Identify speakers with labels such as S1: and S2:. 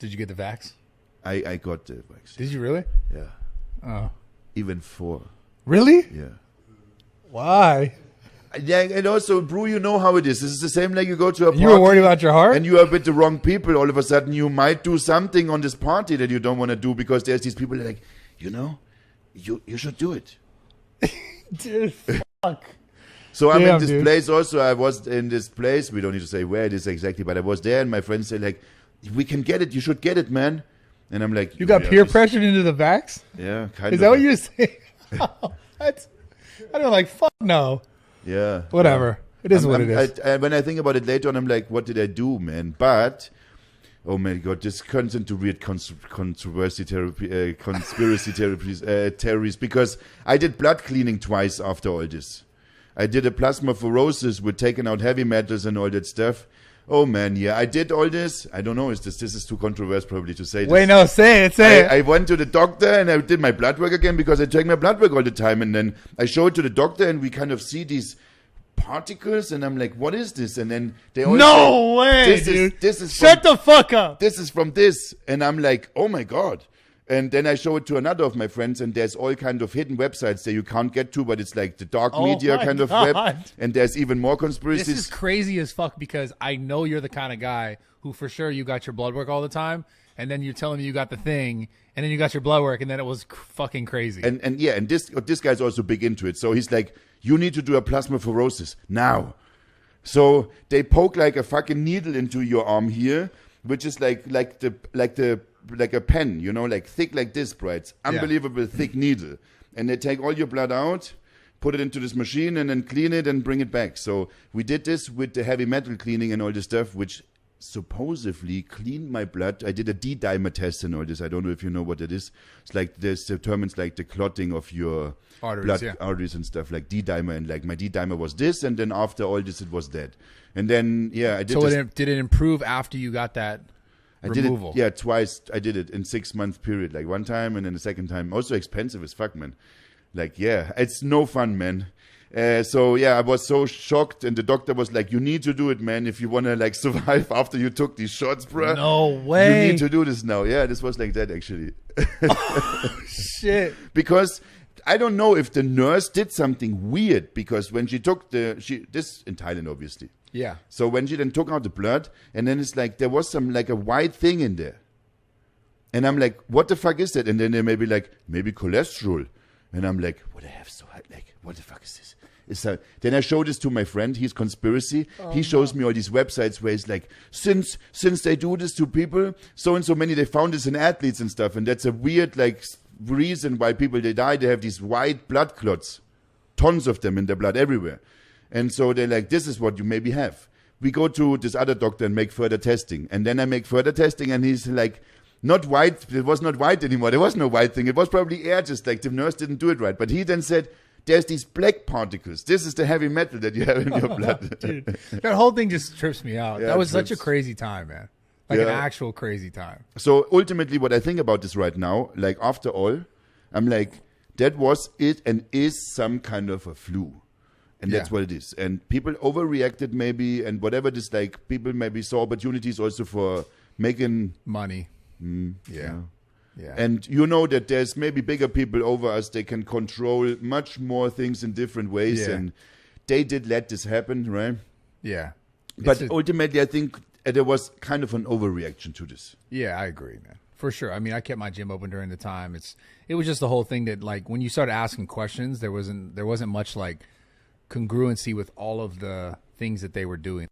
S1: Did you get the vax?
S2: I got the vaccine.
S1: Did you really?
S2: Yeah.
S1: Oh.
S2: Even 4.
S1: Really?
S2: Yeah.
S1: Why?
S2: Yeah, and also, bro, you know how it is. This is the same like you go to a party.
S1: You were worried about your heart?
S2: And you are with the wrong people. All of a sudden, you might do something on this party that you don't want to do because there's these people that are like, you should do it.
S1: Dude, fuck.
S2: So I'm in
S1: Damn,
S2: this
S1: dude.
S2: place also. I was in this place. We don't need to say where it is exactly, but I was there and my friends say like, we can get it. You should get it, man. And I'm like,
S1: You got peer pressured into the vax?
S2: Yeah, kind of.
S1: Is that what you're saying? I don't like, fuck no.
S2: Yeah.
S1: Whatever. It is what it is.
S2: When I think about it later on, I'm like, what did I do, man? But, oh my God, this turns into weird conspiracy theories because I did blood cleaning twice after all this. I did a plasmapheresis with taking out heavy metals and all that stuff. Oh man, yeah, I did all this. I don't know, this is too controversial probably to say this.
S1: Wait, no, say it.
S2: I went to the doctor and I did my blood work again because I take my blood work all the time. And then I show it to the doctor and we kind of see these particles and I'm like, what is this? And then they all
S1: No
S2: say,
S1: way, dude.
S2: This is
S1: Shut the fuck up.
S2: This is from this. And I'm like, oh my God. And then I show it to another of my friends and there's all kind of hidden websites that you can't get to, but it's like the dark media
S1: my
S2: kind of
S1: God.
S2: web. And there's even more conspiracies.
S1: This is crazy as fuck because I know you're the kind of guy who for sure you got your blood work all the time. And then you're telling me you got the thing, and then you got your blood work, and then it was fucking crazy.
S2: And this guy's also big into it. So he's like, you need to do a plasmapheresis now. So they poke like a fucking needle into your arm here, which is like a pen, like thick like this, bro. It's unbelievable thick needle. And they take all your blood out, put it into this machine, and then clean it and bring it back. So we did this with the heavy metal cleaning and all this stuff, which supposedly cleaned my blood. I did a D-dimer test and all this. I don't know if you know what it is. It's like this determines like the clotting of your arteries and stuff, like D-dimer. And like my D-dimer was this, and then after all this, it was that. And then I did.
S1: So did it improve after you got that? Removal.
S2: Did it, twice. I did it in 6-month period, like one time and then the second time. Also expensive as fuck, man. Like, yeah, it's no fun, man. So yeah, I was so shocked, and the doctor was like, "You need to do it, man, if you want to like survive after you took these shots, bro.
S1: No way.
S2: You need to do this now." Yeah, this was like that actually.
S1: Oh, shit.
S2: Because I don't know if the nurse did something weird because when she took this in Thailand, obviously.
S1: Yeah.
S2: So when she then took out the blood, and then it's like there was some like a white thing in there, and I'm like, "What the fuck is that?" And then they may be like, "Maybe cholesterol," and I'm like, "What I have so high? Like, what the fuck is this?" Then I show this to my friend. He's conspiracy. He shows me all these websites where it's like, since they do this to people, so and so many, they found this in athletes and stuff, and that's a weird like reason why people they die. They have these white blood clots, tons of them in their blood everywhere, and so they're like, this is what you maybe have. We go to this other doctor and make further testing, and then I make further testing, and he's like, not white. It was not white anymore. There was no white thing. It was probably air. Just like the nurse didn't do it right, but he then said, there's these black particles. This is the heavy metal that you have in your blood.
S1: Dude, that whole thing just trips me out.
S2: Yeah,
S1: that was such a crazy time, man. Like an actual crazy time.
S2: So ultimately what I think about this right now, like after all, I'm like, that was it and is some kind of a flu. And that's what it is. And people overreacted maybe, and whatever this like, people maybe saw opportunities also for making
S1: money. Yeah.
S2: And you know that there's maybe bigger people over us. They can control much more things in different ways.
S1: Yeah.
S2: And they did let this happen, right?
S1: Yeah.
S2: But ultimately, I think there was kind of an overreaction to this.
S1: Yeah, I agree, man. For sure. I mean, I kept my gym open during the time. It was just the whole thing that like when you started asking questions, there wasn't much like congruency with all of the things that they were doing.